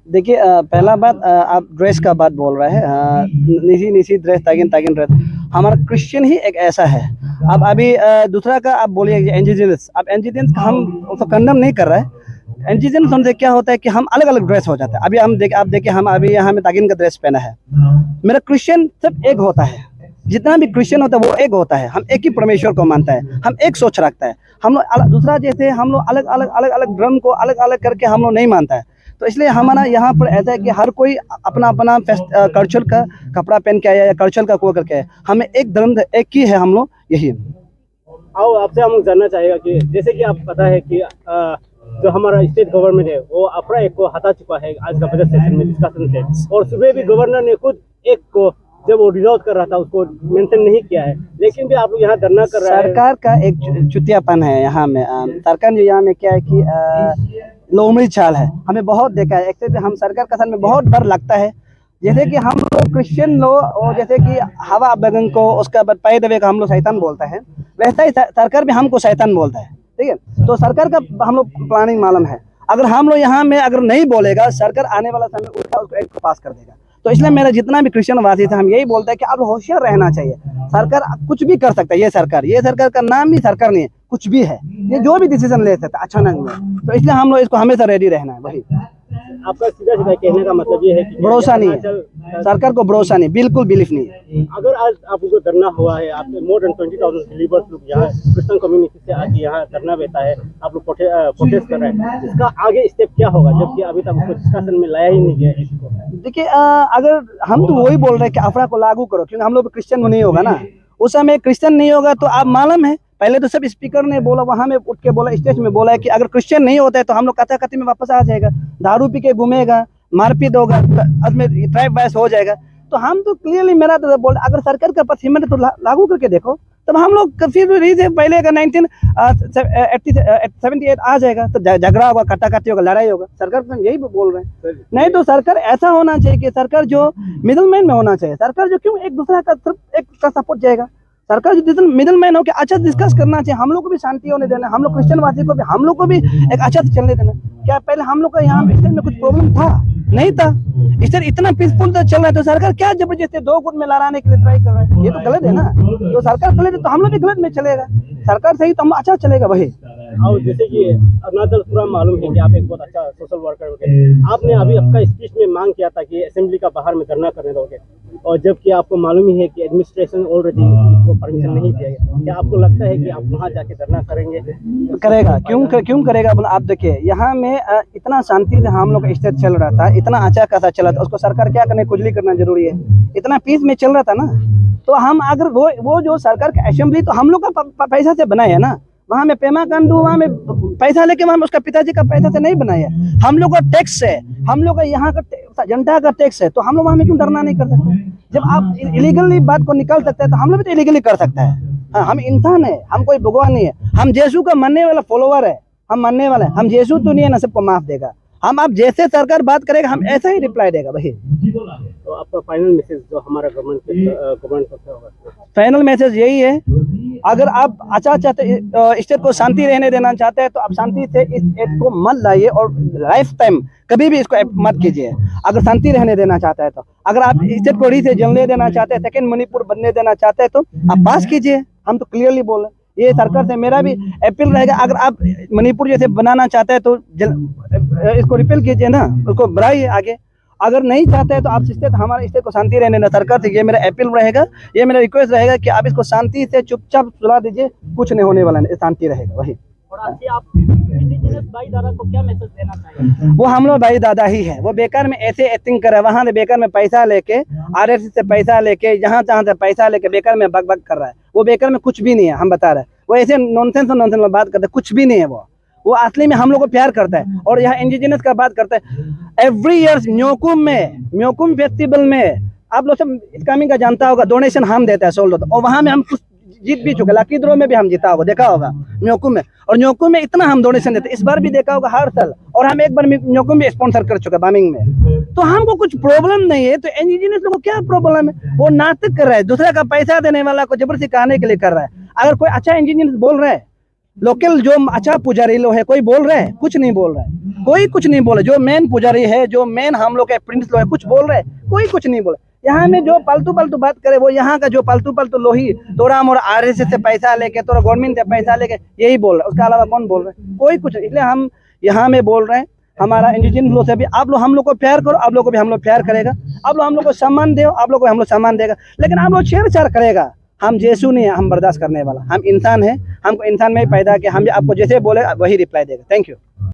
देखिए पहला बात आप ड्रेस का बात बोल रहे हैं। निसी निसी ड्रेस तागिन तागिन ड्रेस हमारा क्रिश्चियन ही एक ऐसा है। अब अभी दूसरा का आप बोलिए इंडिजिनस, अब इंडिजिनस का हम उसको कंडम नहीं कर रहे हैं। इंडिजिनस हमसे क्या होता है कि हम अलग अलग ड्रेस हो जाते हैं। अभी आप देखिए हम अभी यहाँ में तागिन का ड्रेस पहना है। मेरा क्रिश्चियन सब एक होता है, जितना भी क्रिश्चियन होता है वो एक होता है। हम एक ही परमेश्वर को मानता है, हम एक सोच रखता है। हम लोग दूसरा जैसे हम लोग अलग अलग अलग अलग धर्म को अलग अलग करके हम लोग नहीं मानता है। तो इसलिए हमारा यहाँ पर ऐसा है कि हर कोई अपना अपना कल्चर का कपड़ा पहन के आया या कल्चर का को करके आया। हमें एक धर्म एक ही है, हम लोग यही। आओ आपसे हम जानना चाहेगा कि जैसे कि आप पता है कि जो हमारा स्टेट गवर्नमेंट है वो अप्रैल 1 को हटा चुका है आज का बजट सेशन में डिस्कशन से, और सुबह भी गवर्नर ने खुद 1 को जब वो विरोध कर रहा था उसको मेंशन नहीं किया है, लेकिन भी आप लोग यहाँ धरना कर रहे हैं। सरकार का एक चुतियापन है यहाँ में। सरकार जो यहाँ में क्या है कि लोमड़ी चाल है। हमें बहुत देखा है, एक्चुअली हम सरकार का सन में बहुत डर लगता है। जैसे कि हम लोग क्रिश्चियन लोग और जैसे कि हवा बगन को उसका बाद पाए दबे का हम लोग शैतान बोलता है, वैसा ही सरकार भी हमको शैतान बोलता है। ठीक है, तो सरकार का हम लोग प्लानिंग मालूम है। अगर हम लोग यहाँ में अगर नहीं बोलेगा, सरकार आने वाला समय उल्टा उसको एक पास कर देगा। तो इसलिए मेरा जितना भी क्रिश्चियन वासी था हम यही बोलते हैं कि अब होशियार रहना चाहिए। सरकार कुछ भी कर सकता है। ये सरकार का नाम भी सरकार नहीं है, कुछ भी है। ये जो भी डिसीजन ले सकता है अचानक में। तो इसलिए हम लोग इसको हमेशा रेडी रहना है। वही आपका सीधा सीधा कहने का मतलब ये है कि भरोसा नहीं है, सरकार को भरोसा नहीं, बिल्कुल बिलीफ नहीं है। अगर आज आपको धरना हुआ है, आपके मोर देन 20,000 बिलीवर्स लोग यहाँ क्रिश्चियन कम्युनिटी से आके यहाँ धरना देता है, आप लोग प्रोटेस्ट कर रहे हैं, इसका आगे स्टेप क्या होगा, जबकि अभी तक उसको डिस्कशन में लाया ही नहीं गया इसको? देखिए अगर हम तो वही बोल रहे हैं कि अफरा को लागू करो, क्योंकि हम लोग क्रिश्चियन नहीं होगा ना। उस समय क्रिश्चियन नहीं होगा तो आप मालूम है पहले तो सब स्पीकर ने बोला, वहां में उठ के बोला, स्टेज में बोला है कि अगर क्रिश्चियन नहीं होता है तो हम लोग कथाकथी में वापस आ जाएगा, दारू पी के घूमेगा, मारपीट होगा, ट्राइब वाइस हो जाएगा। तो हम तो क्लियरली मेरा तो बोल, अगर सरकार का पास हिम्मत है तो लागू करके देखो। तब हम लोग फिर पहले का 1978 आ जाएगा तो झगड़ा होगा, कटाकटी होगा, लड़ाई होगा। सरकार तो यही बोल रहे हैं। नहीं तो सरकार ऐसा होना चाहिए कि सरकार जो मिडलमैन में होना चाहिए। सरकार जो क्यों एक दूसरा का सिर्फ एक का सपोर्ट जाएगा। सरकार जो मिडिल मैन हो के अच्छा डिस्कस करना चाहिए। हम लोग को भी शांति होने देना, हम लोग क्रिश्चियन वासी को भी हम लोग को भी एक अच्छा से चलने देना। क्या पहले हम लोग का यहाँ में कुछ प्रॉब्लम था? नहीं था। इससे इतना पीसफुल तो चल रहा है, तो सरकार क्या जबरदस्ती 2 गुट में लड़ाने के लिए ट्राई कर रहा है? ये तो गलत है ना। तो सरकार गलत है तो हम लोग भी गलत में चलेगा। सरकार सही तो हम अच्छा चलेगा। वही और जैसे कि अरुणाचल पूरा मालूम है कि आप एक बहुत अच्छा सोशल वर्कर हो, आपने अभी आपका स्पीच में मांग किया था कि असेंबली का बाहर में धरना करने दोगे, और जबकि आपको मालूम ही है कि एडमिनिस्ट्रेशन ऑलरेडी इसको परमिशन नहीं दिया गया। क्या आपको लगता है कि आप वहाँ जाके धरना करेंगे? करेगा, क्यों करेगा बोला। आप देखिए यहाँ में इतना शांति से हम लोग का स्टेट चल रहा था, इतना अच्छा खासा चला था, उसको सरकार क्या करने खुजली करना जरूरी है? इतना पीस में चल रहा था ना। तो हम अगर वो जो सरकार का असेंबली तो हम लोग का पैसा से बनाया है ना। वहाँ में पेमा कांडू वहाँ में पैसा लेके वहाँ में उसका पिताजी का पैसा से नहीं बनाया। हम लोग का टैक्स है, हम लोग का यहाँ का जनता का टैक्स है। तो हम लोग वहाँ में क्यों धरना नहीं कर सकते? जब आप इलीगली बात को निकाल सकते हैं तो हम लोग भी तो इलीगली कर सकते हैं। हाँ, हम इंसान है, हम कोई भगवान नहीं है। हम यीशु का मानने वाला फॉलोवर है, हम मानने वाले। हम यीशु तो नहीं है ना सबको माफ देगा। हम आप जैसे सरकार बात करेगा हम ऐसा ही रिप्लाई देगा। वही तो आपका फाइनल मैसेज जो हमारा गवर्नमेंट करता होगा? फाइनल मैसेज यही है, अगर आप अच्छा चाहते स्टेट को शांति रहने देना चाहते हैं तो आप शांति से इस एक्ट को मत लाइए और लाइफ टाइम कभी भी इसको मत कीजिए। अगर शांति रहने देना चाहता है तो, अगर आप स्टेट को री से जलने देना चाहते हैं, सेकेंड मणिपुर बनने देना चाहते हैं तो आप पास कीजिए। हम तो क्लियरली बोल रहे हैं। ये सरकार से मेरा भी अपील रहेगा, अगर आप मणिपुर जैसे बनाना चाहते हैं तो इसको रिपील कीजिए ना, उसको बढ़ाइए आगे। अगर नहीं चाहते हैं तो आप स्टेट हमारे स्टेट को शांति रहने देना। सरकार से ये मेरा अपील रहेगा, ये मेरा रिक्वेस्ट रहेगा कि आप इसको शांति से चुपचाप सुला दीजिए, कुछ नहीं होने वाला है, शांति रहेगा। वही और आपसे आप इंडिजिनस भाई दादा को क्या मैसेज देना चाहिए? वो हम लोग भाई दादा ही है। वो बेकार में ऐसे एक्टिंग कर रहा है, वहाँ से बेकार में पैसा लेके, RSS से पैसा लेके, जहाँ तहाँ से पैसा लेके बेकार में बक बक कर रहा है। वो बेकार में कुछ भी नहीं है, हम बता रहे हैं। वो ऐसे नॉनसेंस में बात करता है, कुछ भी नहीं है। वो असली में हम लोग को प्यार करता है। और यहाँ इंडिजिनस का बात करता है। एवरी ईयर न्योकुम फेस्टिवल में आप लोग सब कमिंग का जानता होगा, डोनेशन हम देते हैं 16, और वहाँ में हम कुछ जीत भी चुके। लकी ड्रॉ में भी हम जीता होगा, देखा होगा न्योकुम में। और न्योकुम में इतना हम डोनेशन देते, इस बार भी देखा होगा हर साल। और हम एक बार न्योकुम भी स्पॉन्सर कर चुके बामिंग में। तो हमको कुछ प्रॉब्लम नहीं है। तो इंडिजिनस लोगों को क्या प्रॉब्लम है? वो नाटक कर रहा है, दूसरा का पैसा देने वाला को जबरदस्ती कहने के लिए कर रहा है। अगर कोई अच्छा इंडिजिनस बोल रहा है, लोकल जो अच्छा पुजारी लोग है, कोई बोल रहा है? कुछ नहीं बोल रहा है। कोई कुछ नहीं बोले। जो मेन पुजारी है, जो मेन हम लोग के प्रिंस लोग है, कुछ बोल रहे, कोई कुछ नहीं बोले। यहाँ में जो पालतू पालतू बात करे, वो यहाँ का जो पालतू पालतू लोही तोरा मोरा RSS से पैसा लेके, तोरा गवर्नमेंट से पैसा लेके, यही बोल रहा है। उसके अलावा कौन बोल रहे हैं? कोई कुछ। इसलिए हम यहाँ में बोल रहे हैं, हमारा इंडिजिनियस लोग से भी आप लोग हम लोग को प्यार करो, आप लोग को भी हम लोग प्यार करेगा। आप लोग हम लोग को सम्मान दो, आप लोग को हम लोग सम्मान देगा। लेकिन आप लोग छेड़छाड़ करेगा, हम यीशु नहीं है, हम बर्दाश्त करने वाला। हम इंसान है, हमको इंसान में ही पैदा किया। हम आपको जैसे बोले वही रिप्लाई देगा। Thank you.